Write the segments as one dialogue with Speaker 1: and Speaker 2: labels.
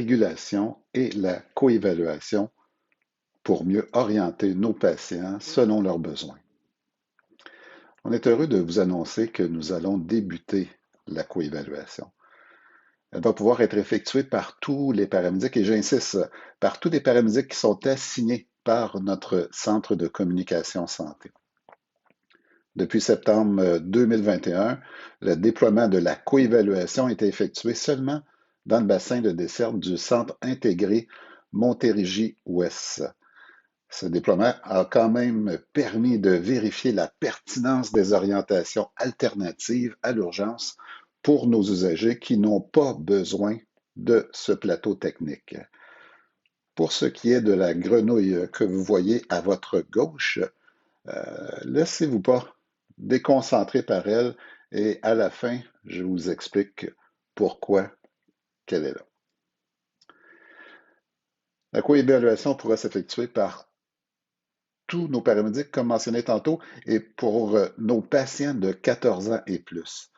Speaker 1: régulation et la coévaluation pour mieux orienter nos patients selon leurs besoins. On est heureux de vous annoncer que nous allons débuter la coévaluation. Elle va pouvoir être effectuée par tous les paramédics, et j'insiste, par tous les paramédics qui sont assignés par notre centre de communication santé. Depuis septembre 2021, le déploiement de la coévaluation est effectué seulement dans le bassin de desserte du Centre intégré Montérégie-Ouest. Ce déploiement a quand même permis de vérifier la pertinence des orientations alternatives à l'urgence pour nos usagers qui n'ont pas besoin de ce plateau technique. Pour ce qui est de la grenouille que vous voyez à votre gauche, laissez-vous pas déconcentrer par elle et à la fin, je vous explique pourquoi qu'elle est là. La coévaluation pourra s'effectuer par tous nos paramédics, comme mentionné tantôt, et pour nos patients de 14 ans et plus.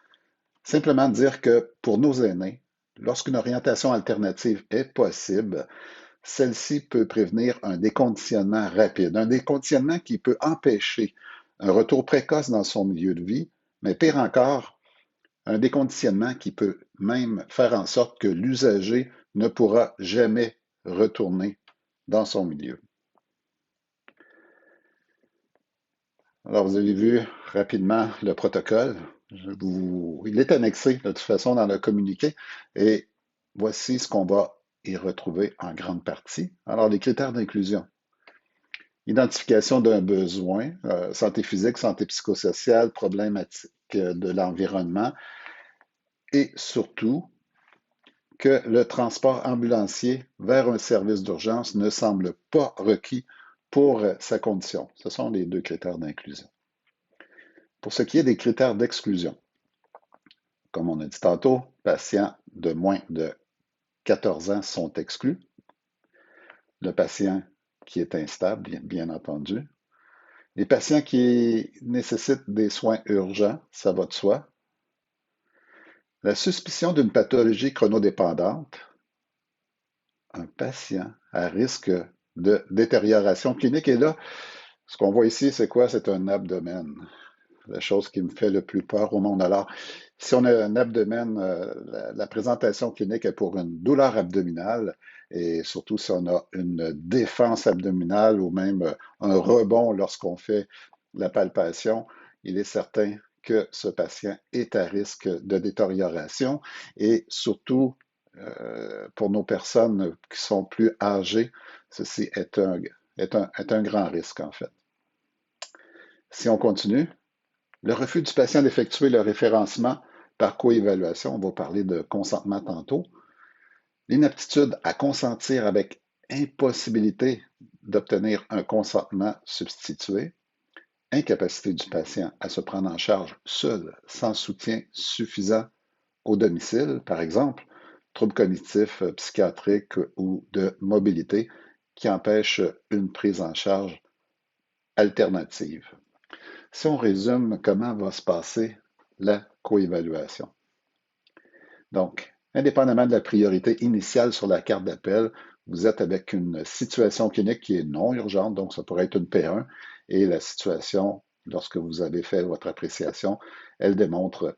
Speaker 1: Simplement dire que pour nos aînés, lorsqu'une orientation alternative est possible, celle-ci peut prévenir un déconditionnement rapide, un déconditionnement qui peut empêcher un retour précoce dans son milieu de vie, mais pire encore, un déconditionnement qui peut même faire en sorte que l'usager ne pourra jamais retourner dans son milieu. Alors, vous avez vu rapidement le protocole. Il est annexé de toute façon dans le communiqué et voici ce qu'on va y retrouver en grande partie. Alors, les critères d'inclusion. Identification d'un besoin, santé physique, santé psychosociale, problématique de l'environnement et surtout que le transport ambulancier vers un service d'urgence ne semble pas requis pour sa condition. Ce sont les deux critères d'inclusion. Pour ce qui est des critères d'exclusion, comme on a dit tantôt, patients de moins de 14 ans sont exclus. Le patient qui est instable, bien entendu. Les patients qui nécessitent des soins urgents, ça va de soi. La suspicion d'une pathologie chronodépendante, un patient à risque de détérioration clinique. Et là, ce qu'on voit ici, c'est quoi? C'est un abdomen. La chose qui me fait le plus peur au monde. Alors, si on a un abdomen, la présentation clinique est pour une douleur abdominale et surtout si on a une défense abdominale ou même un rebond lorsqu'on fait la palpation, il est certain que ce patient est à risque de détérioration et surtout pour nos personnes qui sont plus âgées, ceci est un grand risque en fait. Si on continue, le refus du patient d'effectuer le référencement par coévaluation, on va parler de consentement tantôt. L'inaptitude à consentir avec impossibilité d'obtenir un consentement substitué. Incapacité du patient à se prendre en charge seul, sans soutien suffisant au domicile, par exemple, troubles cognitifs, psychiatriques ou de mobilité qui empêchent une prise en charge alternative. Si on résume comment va se passer la coévaluation. Donc, indépendamment de la priorité initiale sur la carte d'appel, vous êtes avec une situation clinique qui est non urgente, donc ça pourrait être une P1, et la situation, lorsque vous avez fait votre appréciation, elle démontre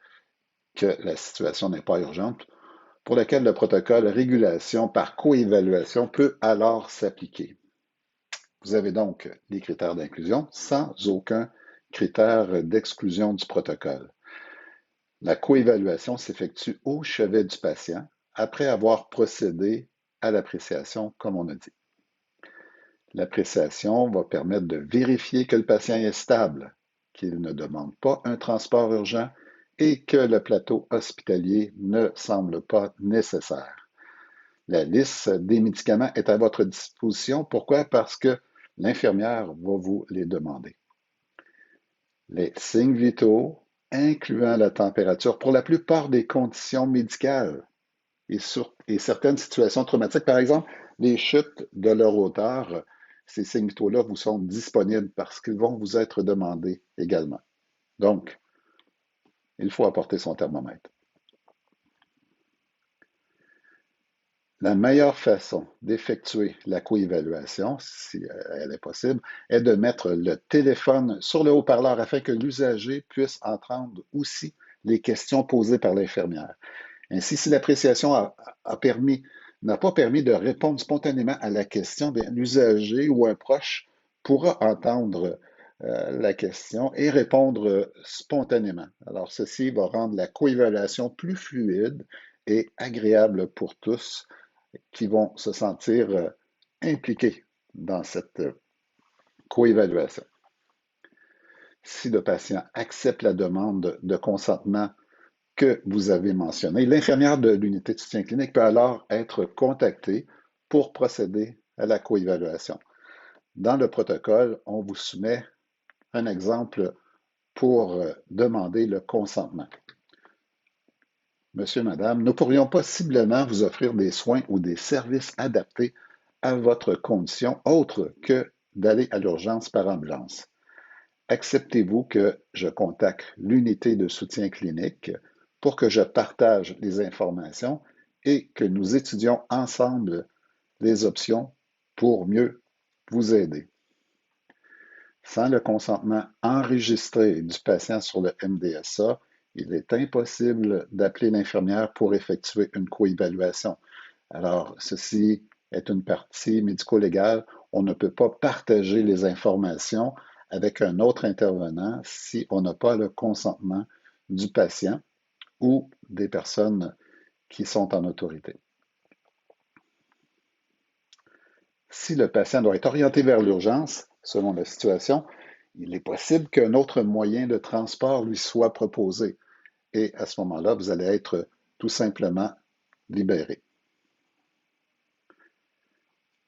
Speaker 1: que la situation n'est pas urgente, pour laquelle le protocole régulation par coévaluation peut alors s'appliquer. Vous avez donc les critères d'inclusion sans aucun critère d'exclusion du protocole. La coévaluation s'effectue au chevet du patient après avoir procédé à l'appréciation, comme on a dit. L'appréciation va permettre de vérifier que le patient est stable, qu'il ne demande pas un transport urgent et que le plateau hospitalier ne semble pas nécessaire. La liste des médicaments est à votre disposition. Pourquoi? Parce que l'infirmière va vous les demander. Les signes vitaux, incluant la température, pour la plupart des conditions médicales et certaines situations traumatiques, par exemple, les chutes de leur hauteur, ces signes vitaux-là vous sont disponibles parce qu'ils vont vous être demandés également. Donc, il faut apporter son thermomètre. La meilleure façon d'effectuer la coévaluation, si elle est possible, est de mettre le téléphone sur le haut-parleur afin que l'usager puisse entendre aussi les questions posées par l'infirmière. Ainsi, si l'appréciation n'a pas permis de répondre spontanément à la question, bien, l'usager ou un proche pourra entendre la question et répondre spontanément. Alors, ceci va rendre la coévaluation plus fluide et agréable pour tous qui vont se sentir impliqués dans cette coévaluation. Si le patient accepte la demande de consentement que vous avez mentionnée, l'infirmière de l'unité de soutien clinique peut alors être contactée pour procéder à la coévaluation. Dans le protocole, on vous soumet un exemple pour demander le consentement. Monsieur, Madame, nous pourrions possiblement vous offrir des soins ou des services adaptés à votre condition autre que d'aller à l'urgence par ambulance. Acceptez-vous que je contacte l'unité de soutien clinique pour que je partage les informations et que nous étudions ensemble les options pour mieux vous aider? Sans le consentement enregistré du patient sur le MDSA, il est impossible d'appeler l'infirmière pour effectuer une coévaluation. Alors, ceci est une partie médico-légale. On ne peut pas partager les informations avec un autre intervenant si on n'a pas le consentement du patient ou des personnes qui sont en autorité. Si le patient doit être orienté vers l'urgence, selon la situation, il est possible qu'un autre moyen de transport lui soit proposé. Et à ce moment-là, vous allez être tout simplement libéré.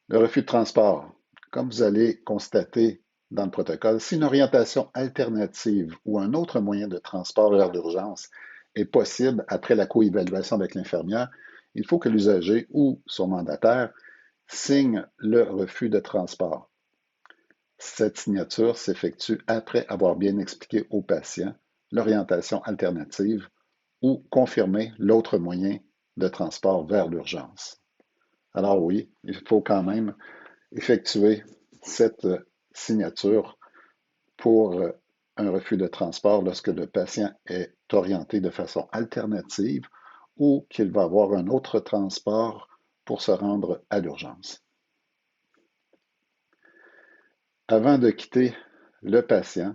Speaker 1: Le refus de transport. Comme vous allez constater dans le protocole, si une orientation alternative ou un autre moyen de transport vers l'urgence est possible après la coévaluation avec l'infirmière, il faut que l'usager ou son mandataire signe le refus de transport. Cette signature s'effectue après avoir bien expliqué au patient l'orientation alternative ou confirmé l'autre moyen de transport vers l'urgence. Alors oui, il faut quand même effectuer cette signature pour un refus de transport lorsque le patient est orienté de façon alternative ou qu'il va avoir un autre transport pour se rendre à l'urgence. Avant de quitter le patient,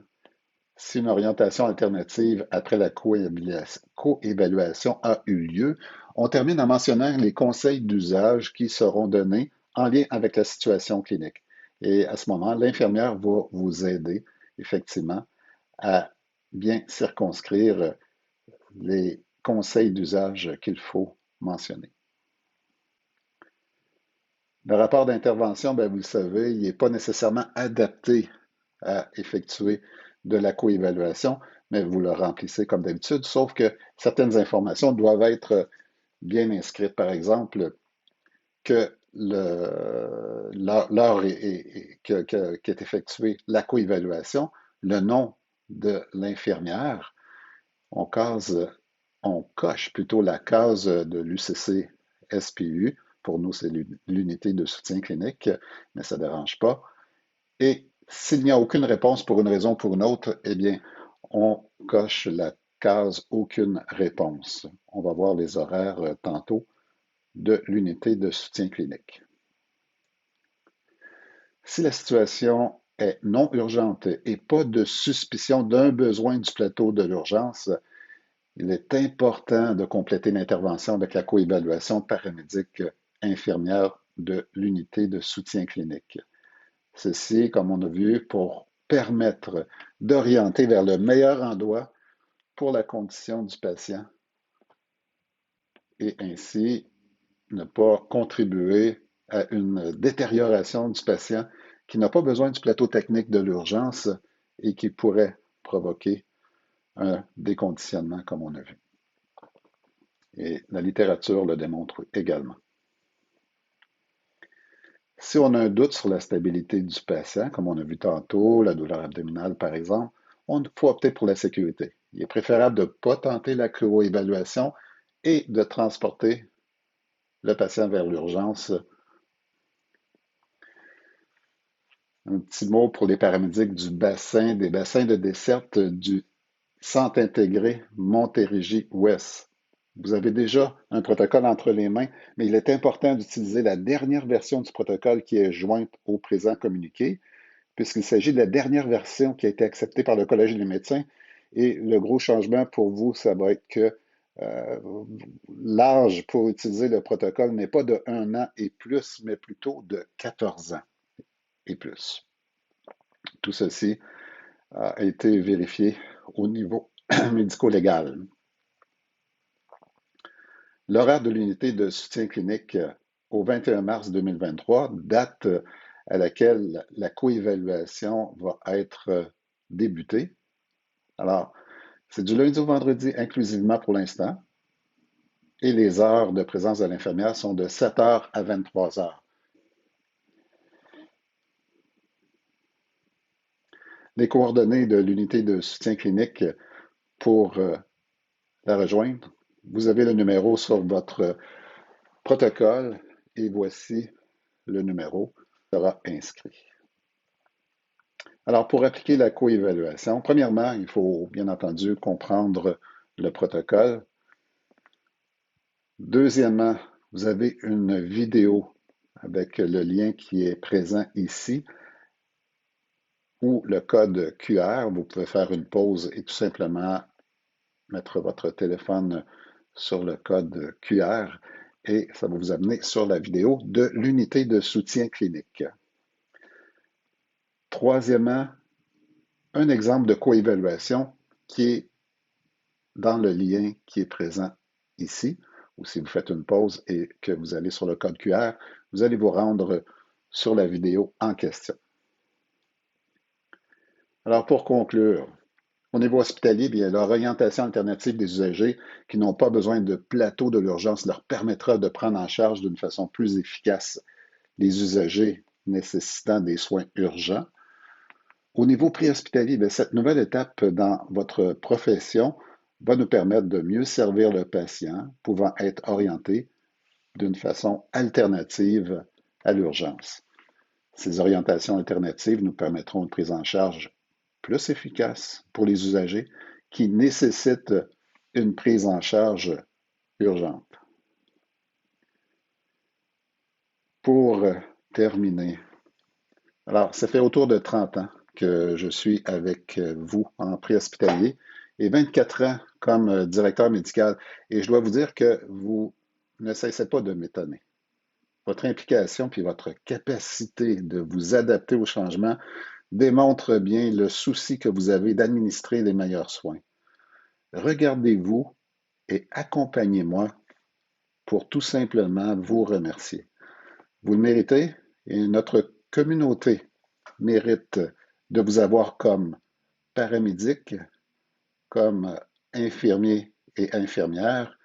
Speaker 1: si une orientation alternative après la coévaluation a eu lieu, on termine en mentionnant les conseils d'usage qui seront donnés en lien avec la situation clinique. Et à ce moment, l'infirmière va vous aider effectivement à bien circonscrire les conseils d'usage qu'il faut mentionner. Le rapport d'intervention, bien, vous le savez, il n'est pas nécessairement adapté à effectuer de la coévaluation, mais vous le remplissez comme d'habitude, sauf que certaines informations doivent être bien inscrites. Par exemple, que l'heure qu'est effectuée la coévaluation, le nom de l'infirmière, on coche plutôt la case de l'UCC SPU. Pour nous, c'est l'unité de soutien clinique, mais ça ne dérange pas. Et s'il n'y a aucune réponse pour une raison ou pour une autre, eh bien, on coche la case aucune réponse. On va voir les horaires tantôt de l'unité de soutien clinique. Si la situation est non urgente et pas de suspicion d'un besoin du plateau de l'urgence, il est important de compléter l'intervention avec la coévaluation paramédique infirmière de l'unité de soutien clinique. Ceci, comme on a vu, pour permettre d'orienter vers le meilleur endroit pour la condition du patient et ainsi ne pas contribuer à une détérioration du patient qui n'a pas besoin du plateau technique de l'urgence et qui pourrait provoquer un déconditionnement, comme on a vu. Et la littérature le démontre également. Si on a un doute sur la stabilité du patient, comme on a vu tantôt, la douleur abdominale par exemple, on faut opter pour la sécurité. Il est préférable de ne pas tenter la cryo-évaluation et de transporter le patient vers l'urgence. Un petit mot pour les paramédics des bassins de desserte du Centre intégré Montérégie-Ouest. Vous avez déjà un protocole entre les mains, mais il est important d'utiliser la dernière version du protocole qui est jointe au présent communiqué, puisqu'il s'agit de la dernière version qui a été acceptée par le Collège des médecins. Et le gros changement pour vous, ça va être que euh, l'âge pour utiliser le protocole n'est pas de 1 an et plus, mais plutôt de 14 ans et plus. Tout ceci a été vérifié au niveau médico-légal. L'horaire de l'unité de soutien clinique au 21 mars 2023, date à laquelle la coévaluation va être débutée. Alors, c'est du lundi au vendredi inclusivement pour l'instant, et les heures de présence de l'infirmière sont de 7 heures à 23 heures. Les coordonnées de l'unité de soutien clinique pour la rejoindre, vous avez le numéro sur votre protocole et voici le numéro qui sera inscrit. Alors, pour appliquer la coévaluation, premièrement, il faut bien entendu comprendre le protocole. Deuxièmement, vous avez une vidéo avec le lien qui est présent ici ou le code QR. Vous pouvez faire une pause et tout simplement mettre votre téléphone sur le code QR et ça va vous amener sur la vidéo de l'unité de soutien clinique. Troisièmement, un exemple de coévaluation qui est dans le lien qui est présent ici, ou si vous faites une pause et que vous allez sur le code QR, vous allez vous rendre sur la vidéo en question. Alors, pour conclure, au niveau hospitalier, bien, l'orientation alternative des usagers qui n'ont pas besoin de plateau de l'urgence leur permettra de prendre en charge d'une façon plus efficace les usagers nécessitant des soins urgents. Au niveau préhospitalier, bien, cette nouvelle étape dans votre profession va nous permettre de mieux servir le patient, pouvant être orienté d'une façon alternative à l'urgence. Ces orientations alternatives nous permettront une prise en charge plus efficace pour les usagers qui nécessitent une prise en charge urgente. Pour terminer, alors ça fait autour de 30 ans que je suis avec vous en préhospitalier et 24 ans comme directeur médical. Et je dois vous dire que vous ne cessez pas de m'étonner. Votre implication puis votre capacité de vous adapter au changement démontre bien le souci que vous avez d'administrer les meilleurs soins. Regardez-vous et accompagnez-moi pour tout simplement vous remercier. Vous le méritez et notre communauté mérite de vous avoir comme paramédic, comme infirmier et infirmière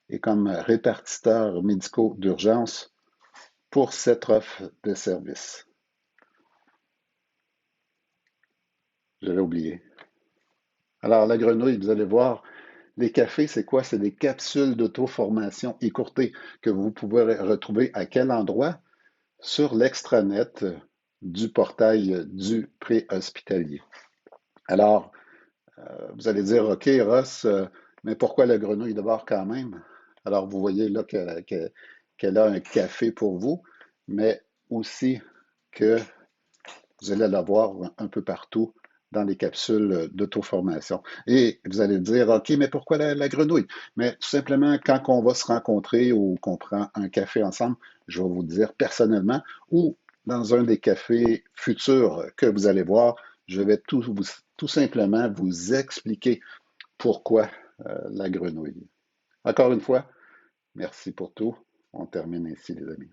Speaker 1: et comme répartiteurs médicaux d'urgence pour cette offre de service. J'avais oublié. Alors, la grenouille, vous allez voir, les cafés, c'est quoi? C'est des capsules d'auto-formation écourtées que vous pouvez retrouver à quel endroit? Sur l'extranet du portail du préhospitalier. Alors, vous allez dire, OK, Ross, mais pourquoi la grenouille de bord quand même? Alors, vous voyez là qu'elle a un café pour vous, mais aussi que vous allez l'avoir un peu partout dans les capsules d'auto-formation. Et vous allez dire, OK, mais pourquoi la grenouille? Mais tout simplement, quand on va se rencontrer ou qu'on prend un café ensemble, je vais vous dire personnellement, ou dans un des cafés futurs que vous allez voir, je vais tout simplement vous expliquer pourquoi la grenouille. Encore une fois, merci pour tout. On termine ici, les amis.